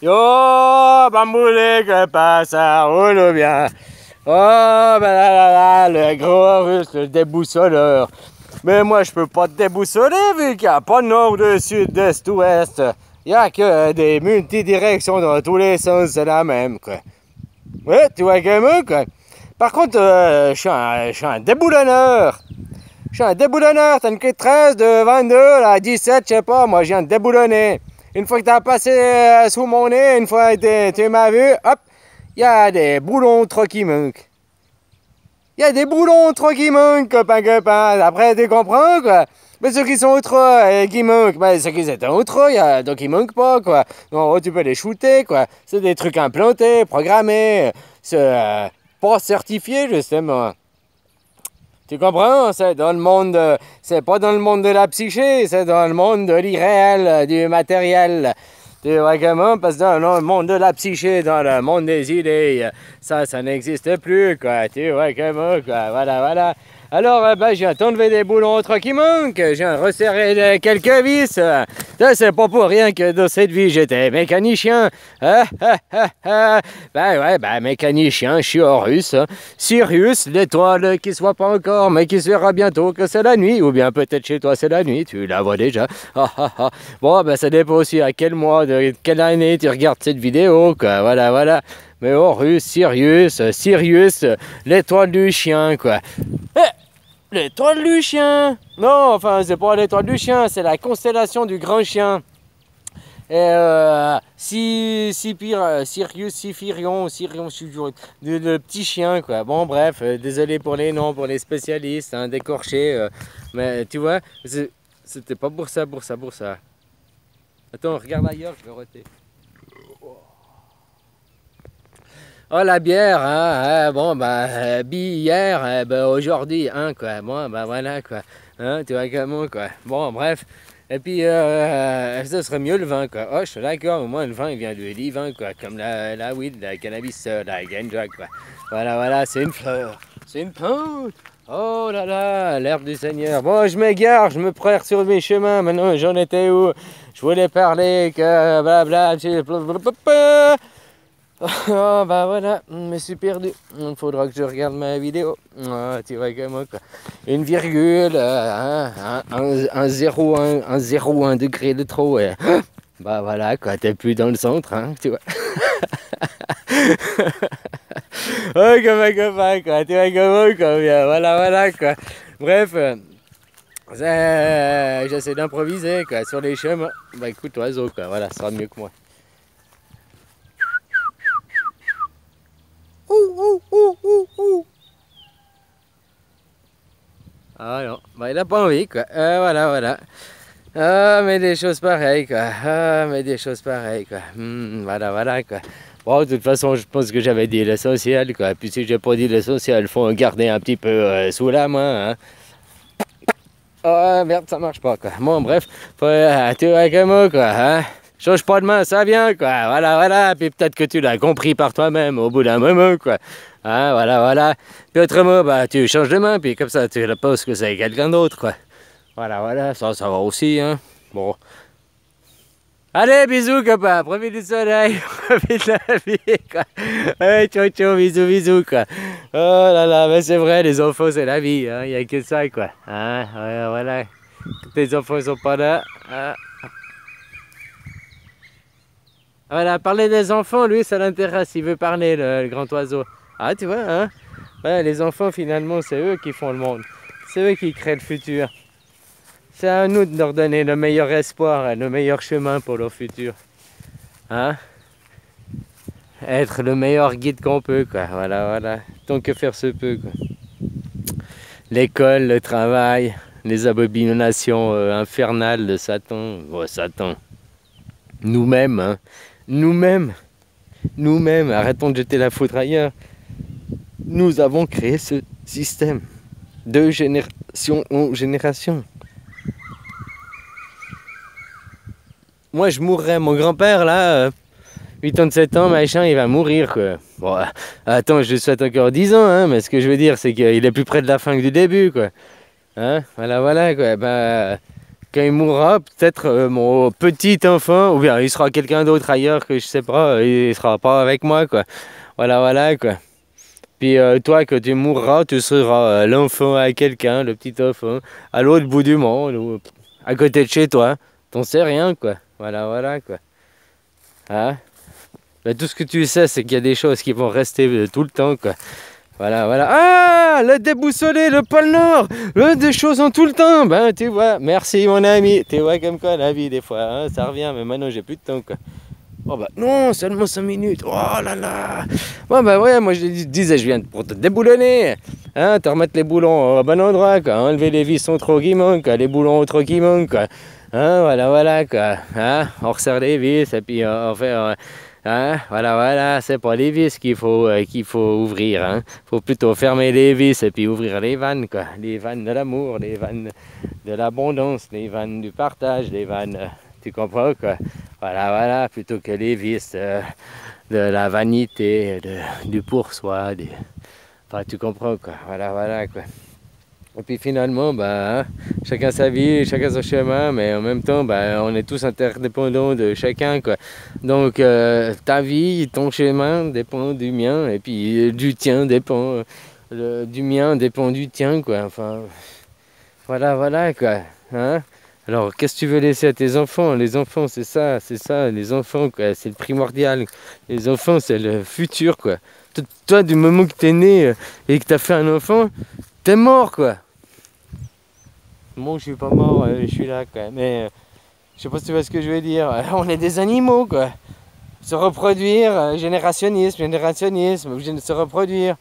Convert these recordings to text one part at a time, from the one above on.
Yo, bamboulé, que passe, ça roule bien. Oh, ben là, le gros russe, le déboussoleur. Mais moi, je peux pas te déboussoler vu qu'il n'y a pas de nord, de sud, d'est, ouest. Il n'y a que des multidirections dans tous les sens, c'est la même, quoi. Ouais, tu vois quand même, quoi. Par contre, je suis un déboulonneur. Je suis un déboulonneur, t'as une clé de 13, de 22, là, 17, je sais pas, moi je viens de déboulonner. Une fois que t'as passé sous mon nez, une fois que tu m'as vu, hop, il y a des boulons trop qui manquent. Il y a des boulons trop qui manquent, copain. Après, tu comprends, quoi. Mais ceux qui sont autres et qui manquent, ben, ceux qui étaient autres, donc ils manquent pas, quoi. Donc tu peux les shooter, quoi. C'est des trucs implantés, programmés, pas certifiés, justement. Tu comprends? C'est dans le monde, c'est pas dans le monde de la psyché, c'est dans le monde de l'irréel, du matériel. Tu vois comment? Parce que dans le monde de la psyché, dans le monde des idées, ça n'existe plus, quoi. Tu vois comment, quoi. Voilà. Alors, ben, je viens t'enlever des boulons trop qui manquent, je viens resserrer quelques vis. Ça, c'est pas pour rien que dans cette vie, j'étais mécanicien. Ben ouais, mécanicien, je suis Horus. Sirius, l'étoile qui soit pas encore, mais qui sera bientôt que c'est la nuit. Ou bien peut-être chez toi c'est la nuit, tu la vois déjà. Bon, ben ça dépend aussi à quel mois, de quelle année tu regardes cette vidéo, quoi. Voilà. Mais Horus, Sirius, l'étoile du chien, quoi. L'étoile du chien! Non, enfin, c'est pas l'étoile du chien, c'est la constellation du grand chien. Et Sirius, Sifirion, le petit chien, quoi. Bon, bref, désolé pour les noms, pour les spécialistes, hein, décorchés. Mais tu vois, c'était pas pour ça. Attends, regarde ailleurs, je vais roter. Oh, la bière, hein, bon, hier, aujourd'hui, hein, quoi, bon, voilà, quoi, hein, tu vois comment, quoi, bon, bref, et puis, ça serait mieux le vin, quoi, oh, je suis d'accord, au moins, le vin, il vient de l'ivin, quoi, comme la weed, la cannabis, la ganja, quoi, voilà, c'est une fleur, c'est une plante, oh là, l'herbe du Seigneur, bon, je m'égare, je me perds sur mes chemins, maintenant, j'en étais où, je voulais parler, que, blabla, oh, bah voilà, je me suis perdu. Il faudra que je regarde ma vidéo. Oh, tu vois comment, quoi. Une virgule, un 0,1 degré de trop. Ouais. Bah voilà, quoi, t'es plus dans le centre, hein, tu vois. Oh, copain, quoi, tu vois comment, quoi. Bien, voilà, quoi. Bref, j'essaie d'improviser, quoi, sur les chemins. Bah écoute, oiseau, quoi, voilà, ça sera mieux que moi. Ah non, bah il a pas envie, quoi. Voilà. Ah, mais des choses pareilles, quoi. Voilà, quoi. Bon, de toute façon, je pense que j'avais dit l'essentiel, quoi. Puis si j'ai pas dit l'essentiel, faut en garder un petit peu sous la main, hein. Oh, merde, ça marche pas, quoi. Bon, bref, tu vois comment, quoi, hein. Change pas de main, ça vient, quoi. Voilà. Puis peut-être que tu l'as compris par toi-même au bout d'un moment, quoi. Hein, voilà. Puis autrement, bah, tu changes de main, puis comme ça, tu la poses que c'est quelqu'un d'autre, quoi. Voilà. Ça va aussi, hein. Bon. Allez, bisous, copain. Profite du soleil. Profite de la vie, quoi. Ouais, ciao, bisous, quoi. Oh là, mais c'est vrai, les enfants, c'est la vie, hein. Il n'y a que ça, quoi. Hein, ouais, voilà. Tes enfants sont pas là. Hein. Voilà, parler des enfants, lui, ça l'intéresse. Il veut parler, le grand oiseau. Ah, tu vois, hein? Ouais, les enfants, finalement, c'est eux qui font le monde. C'est eux qui créent le futur. C'est à nous de leur donner le meilleur espoir et le meilleur chemin pour leur futur. Hein? Être le meilleur guide qu'on peut, quoi. Voilà. Tant que faire se peut, quoi. L'école, le travail, les abominations infernales de Satan. Oh, Satan. Nous-mêmes, hein? Nous-mêmes, arrêtons de jeter la faute ailleurs. Nous avons créé ce système de génération en génération. Moi, je mourrais. Mon grand-père, là, 87 ans, machin, il va mourir, quoi. Bon, attends, je lui souhaite encore 10 ans, hein, mais ce que je veux dire, c'est qu'il est plus près de la fin que du début, quoi. Hein, voilà, quoi. quand il mourra, peut-être mon petit enfant, ou bien il sera quelqu'un d'autre ailleurs que je sais pas, il sera pas avec moi, quoi. Voilà, voilà, quoi. Puis toi, quand tu mourras, tu seras l'enfant à quelqu'un, le petit enfant, à l'autre bout du monde, ou à côté de chez toi. T'en sais rien, quoi. Voilà, voilà, quoi. Hein? Ben, tout ce que tu sais, c'est qu'il y a des choses qui vont rester tout le temps, quoi. Voilà, voilà. Ah, le déboussolé, le pôle Nord, des choses en tout le temps. Ben, tu vois, merci mon ami. Tu vois comme quoi la vie, des fois, hein, ça revient, mais maintenant j'ai plus de temps, quoi. Oh bah non, seulement 5 minutes. Oh là là. Bon bah ouais, moi je disais, je viens pour te déboulonner. Hein, te remettre les boulons au bon endroit, quoi. Enlever les vissons trop qui manquent, les boulons trop qui manquent, quoi. Hein, voilà, voilà, quoi. Hein, on resserre les vis et puis on fait... hein, voilà, voilà, c'est pas les vis qu'il faut ouvrir. Hein. Faut plutôt fermer les vis et puis ouvrir les vannes, quoi. Les vannes de l'amour, les vannes de l'abondance, les vannes du partage, les vannes... tu comprends, quoi. Voilà, voilà, plutôt que les vices de la vanité, du pour-soi, enfin, tu comprends, quoi. Voilà, voilà, quoi. Et puis finalement, bah, hein, chacun sa vie, chacun son chemin, mais en même temps, bah, on est tous interdépendants de chacun, quoi. Donc, ta vie, ton chemin dépend du mien, et puis du tien dépend, du mien dépend du tien, quoi. Enfin, voilà, voilà, quoi. Hein? Alors, qu'est-ce que tu veux laisser à tes enfants? Les enfants, c'est ça, les enfants, quoi, c'est le primordial. Les enfants, c'est le futur, quoi. Toi, du moment que t'es né et que t'as fait un enfant, t'es mort, quoi. Moi, je suis pas mort, je suis là, quoi. Mais, je sais pas si tu vois ce que je veux dire. On est des animaux, quoi. Se reproduire, générationnisme, se reproduire.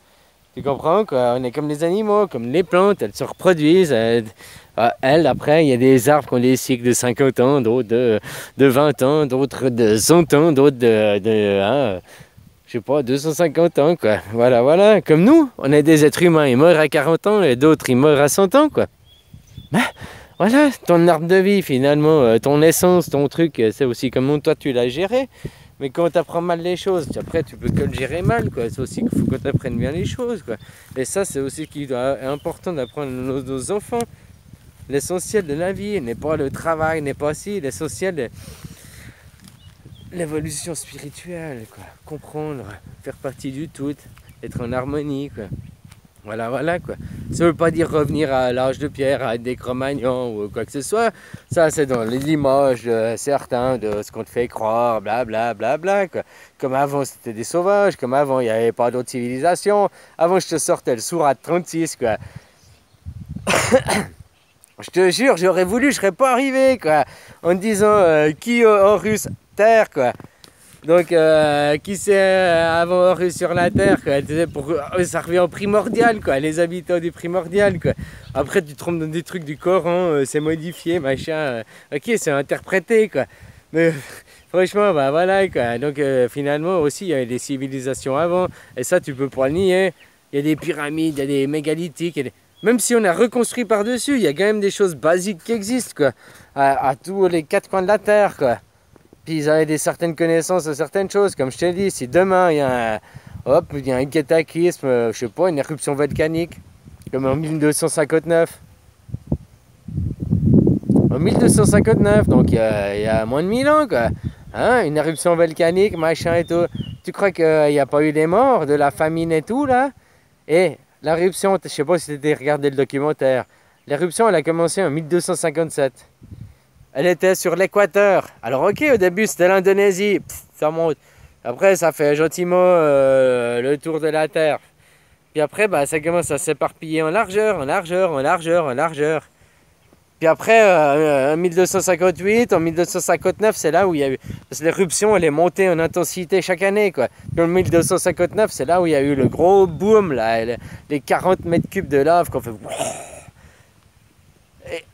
Tu comprends, quoi? On est comme les animaux, comme les plantes, elles se reproduisent. Elles, après, il y a des arbres qui ont des cycles de 50 ans, d'autres de 20 ans, d'autres de 100 ans, d'autres je sais pas, 250 ans, quoi. Voilà, voilà. Comme nous, on est des êtres humains, ils meurent à 40 ans et d'autres, ils meurent à 100 ans, quoi. Ben, voilà, ton arbre de vie, finalement, ton essence, ton truc, c'est aussi comment toi tu l'as géré. Mais quand tu apprends mal les choses, après tu peux que le gérer mal, quoi. C'est aussi qu'il faut que tu apprennes bien les choses, quoi. Et ça, c'est aussi important d'apprendre à nos enfants. L'essentiel de la vie n'est pas le travail, n'est pas si. L'essentiel est l'évolution spirituelle, quoi. Comprendre, faire partie du tout, être en harmonie, quoi. Voilà, voilà, quoi. Ça veut pas dire revenir à l'âge de pierre, à des Cro-Magnons ou quoi que ce soit. Ça, c'est dans l'image de certains de ce qu'on te fait croire, blablabla, bla, bla, quoi. Comme avant, c'était des sauvages, comme avant, il n'y avait pas d'autres civilisations. Avant, je te sortais le Sourate 36, quoi. Je te jure, j'aurais voulu, je serais pas arrivé, quoi. En disant, qui Horus Terre, quoi. Donc, qui c'est avant Horus sur la Terre, quoi. Ça revient au primordial, quoi. Les habitants du primordial, quoi. Après, tu te trompes dans des trucs du Coran, c'est modifié, machin. Ok, c'est interprété, quoi. Mais franchement, bah voilà, quoi. Donc, finalement, aussi, il y avait des civilisations avant. Et ça, tu peux pas le nier. Il y a des pyramides, il y a des mégalithiques, même si on a reconstruit par-dessus, il y a quand même des choses basiques qui existent, quoi. À tous les quatre coins de la Terre, quoi. Puis ils avaient certaines connaissances de certaines choses. Comme je t'ai dit, si demain il y a un cataclysme, je sais pas, une éruption volcanique, comme en 1259. En 1259, donc il y a moins de 1000 ans, quoi. Hein, une éruption volcanique, machin et tout. Tu crois qu'il n'y a pas eu des morts, de la famine et tout, là? Et l'éruption, je sais pas si tu as regardé le documentaire. L'éruption, elle a commencé en 1257. Elle était sur l'équateur. Alors ok, au début c'était l'Indonésie, ça monte. Après ça fait gentiment le tour de la Terre. Puis après bah, ça commence à s'éparpiller en largeur, en largeur, en largeur, en largeur. Puis après en 1258, en 1259, c'est là où il y a eu... Parce que l'éruption elle est montée en intensité chaque année, quoi. Puis en 1259, c'est là où il y a eu le gros boom, là, les 40 mètres cubes de lave qu'on fait...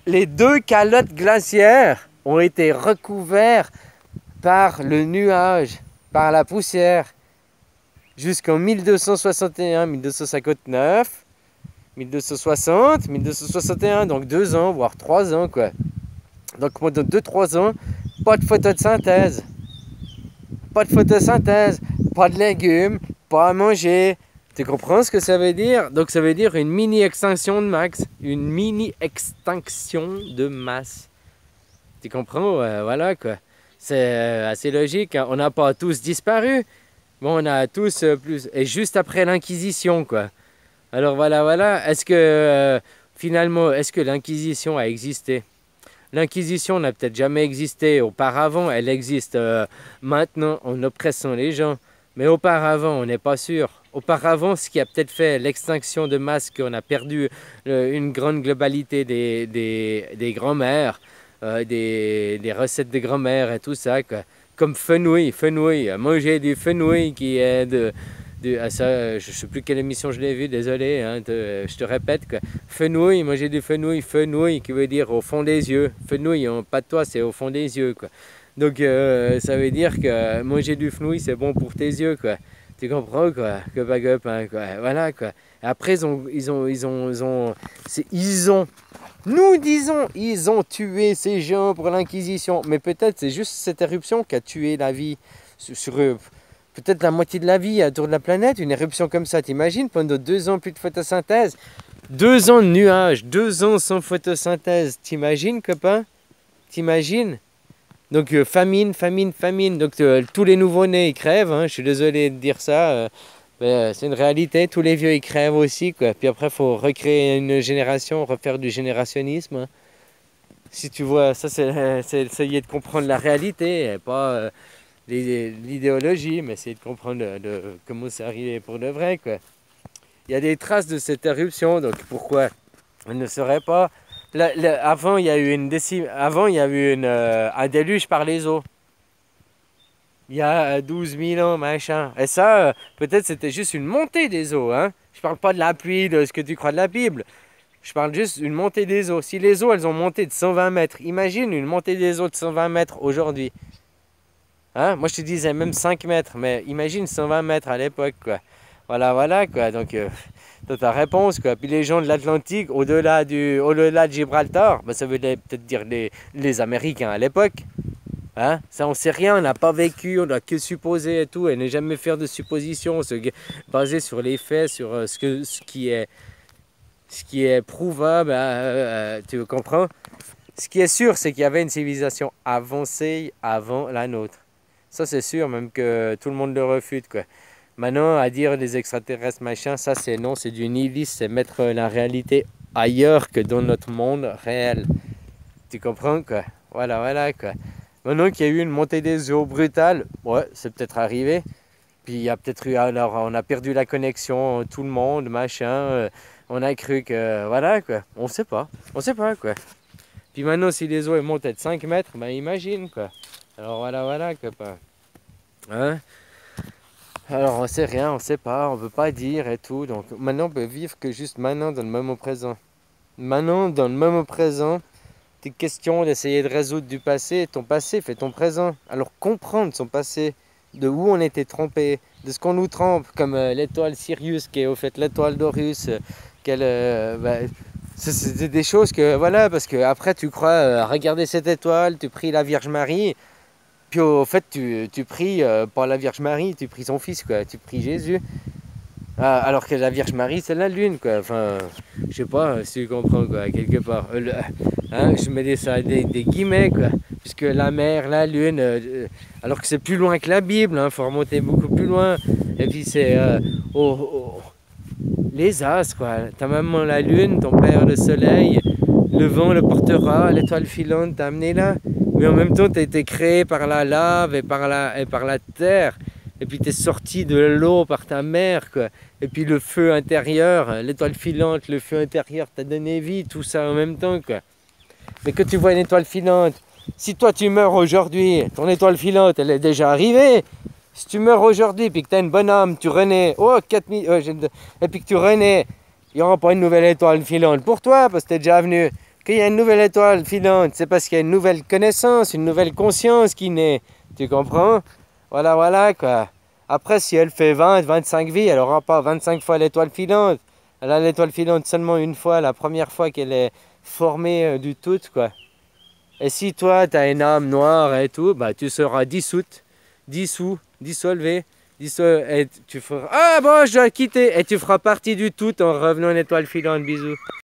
Les deux calottes glaciaires ont été recouvertes par le nuage, par la poussière, jusqu'en 1261, 1259, 1260, 1261, donc 2 ans, voire 3 ans, quoi. Donc pendant 2-3 ans, pas de photosynthèse. Pas de photosynthèse, pas de légumes, pas à manger. Tu comprends ce que ça veut dire? Donc ça veut dire une mini-extinction de masse. Une mini-extinction de masse. Tu comprends? Voilà quoi. C'est assez logique, hein. On n'a pas tous disparu. Bon, on a tous plus. Et juste après l'Inquisition, quoi. Alors voilà, voilà. Est-ce que finalement, est-ce que l'Inquisition a existé? L'Inquisition n'a peut-être jamais existé auparavant. Elle existe maintenant en oppressant les gens. Mais auparavant, on n'est pas sûr. Auparavant, ce qui a peut-être fait l'extinction de masse, qu'on a perdu une grande globalité des grands-mères, des recettes de grand-mère et tout ça, quoi. Comme fenouil, manger du fenouil qui est ça, je ne sais plus quelle émission je l'ai vu, désolé, hein, je te répète, quoi. Fenouil, manger du fenouil qui veut dire au fond des yeux. Fenouil, pas de toi, c'est au fond des yeux, quoi. Donc ça veut dire que manger du fenouil, c'est bon pour tes yeux, quoi. Tu comprends, quoi, hein, quoi. Voilà, quoi. Et après, nous disons, ils ont tué ces gens pour l'Inquisition. Mais peut-être c'est juste cette éruption qui a tué la vie sur peut-être la moitié de la vie autour de la planète. Une éruption comme ça, t'imagines, pendant 2 ans plus de photosynthèse. 2 ans de nuages, 2 ans sans photosynthèse. T'imagines, copain? T'imagines? Donc famine. Donc tous les nouveau-nés ils crèvent, hein. Je suis désolé de dire ça, mais c'est une réalité. Tous les vieux ils crèvent aussi, quoi. Puis après il faut recréer une génération, refaire du générationnisme, hein. Si tu vois, ça c'est essayer de comprendre la réalité, et pas l'idéologie, mais essayer de comprendre comment c'est arrivé pour de vrai, quoi. Il y a des traces de cette éruption, donc pourquoi on ne saurait pas. Avant, il y a eu un déluge par les eaux. Il y a 12 000 ans, machin. Et ça, peut-être c'était juste une montée des eaux, hein. Je parle pas de la pluie, de ce que tu crois de la Bible. Je parle juste d'une montée des eaux. Si les eaux, elles ont monté de 120 mètres, imagine une montée des eaux de 120 mètres aujourd'hui. Hein? Moi, je te disais même 5 mètres, mais imagine 120 mètres à l'époque, quoi. Voilà, voilà, quoi. Donc, t'as ta réponse, quoi. Puis les gens de l'Atlantique, au-delà de Gibraltar, ben, ça veut peut-être dire les Américains à l'époque. Hein? Ça, on sait rien, on n'a pas vécu, on n'a que supposé et tout, et ne jamais faire de suppositions, se baser sur les faits, sur ce qui est prouvable, tu comprends? Ce qui est sûr, c'est qu'il y avait une civilisation avancée avant la nôtre. Ça, c'est sûr, même que tout le monde le refute, quoi. Maintenant, à dire des extraterrestres, machin, ça, c'est non, c'est du nihilisme, c'est mettre la réalité ailleurs que dans notre monde réel. Tu comprends, quoi? Voilà, voilà, quoi. Maintenant qu'il y a eu une montée des eaux brutale, ouais, c'est peut-être arrivé. Puis il y a peut-être eu, alors on a perdu la connexion, tout le monde, machin. On a cru que, voilà, quoi. On sait pas, quoi. Puis maintenant, si les eaux elles montent de 5 mètres, ben imagine, quoi. Alors voilà, voilà, copain. Hein? Alors on sait rien, on sait pas, on peut pas dire et tout. Donc maintenant, on peut vivre que juste maintenant, dans le moment présent. Maintenant, dans le moment présent, tes questions d'essayer de résoudre du passé, ton passé fait ton présent. Alors comprendre son passé, de où on était trompé, de ce qu'on nous trompe, comme l'étoile Sirius qui est au fait l'étoile d'Horus, c'est des choses que, voilà, parce que après tu crois regarder cette étoile, tu pries la Vierge Marie, puis au fait tu pries pas la Vierge Marie, tu pries son fils, quoi, tu pries Jésus. Alors que la Vierge Marie, c'est la lune, quoi. Enfin, je sais pas si tu comprends, quoi, quelque part. Hein, je mets des guillemets, quoi. Puisque la mer, la lune, alors que c'est plus loin que la Bible, hein, faut remonter beaucoup plus loin. Et puis c'est les astres, quoi. Ta maman, la lune, ton père, le soleil, le vent le portera, l'étoile filante t'a amené là. Mais en même temps, tu as été créé par la lave et par la terre. Et puis tu es sorti de l'eau par ta mère, quoi. Et puis le feu intérieur, l'étoile filante, le feu intérieur t'a donné vie, tout ça en même temps, quoi. Mais que tu vois une étoile filante, si toi tu meurs aujourd'hui, ton étoile filante, elle est déjà arrivée. Si tu meurs aujourd'hui, puis que tu as une bonne âme, tu renais, et puis que tu renais, il n'y aura pas une nouvelle étoile filante pour toi, parce que tu es déjà venu. Qu'il y a une nouvelle étoile filante, c'est parce qu'il y a une nouvelle connaissance, une nouvelle conscience qui naît. Tu comprends? Voilà, voilà, quoi. Après, si elle fait 20, 25 vies, elle n'aura pas 25 fois l'étoile filante. Elle a l'étoile filante seulement une fois, la première fois qu'elle est formée du tout, quoi. Et si toi, tu as une âme noire et tout, bah, tu seras dissoute, dissolvé, et tu feras... Ah bon, je dois quitter. Et tu feras partie du tout en revenant une étoile filante. Bisous.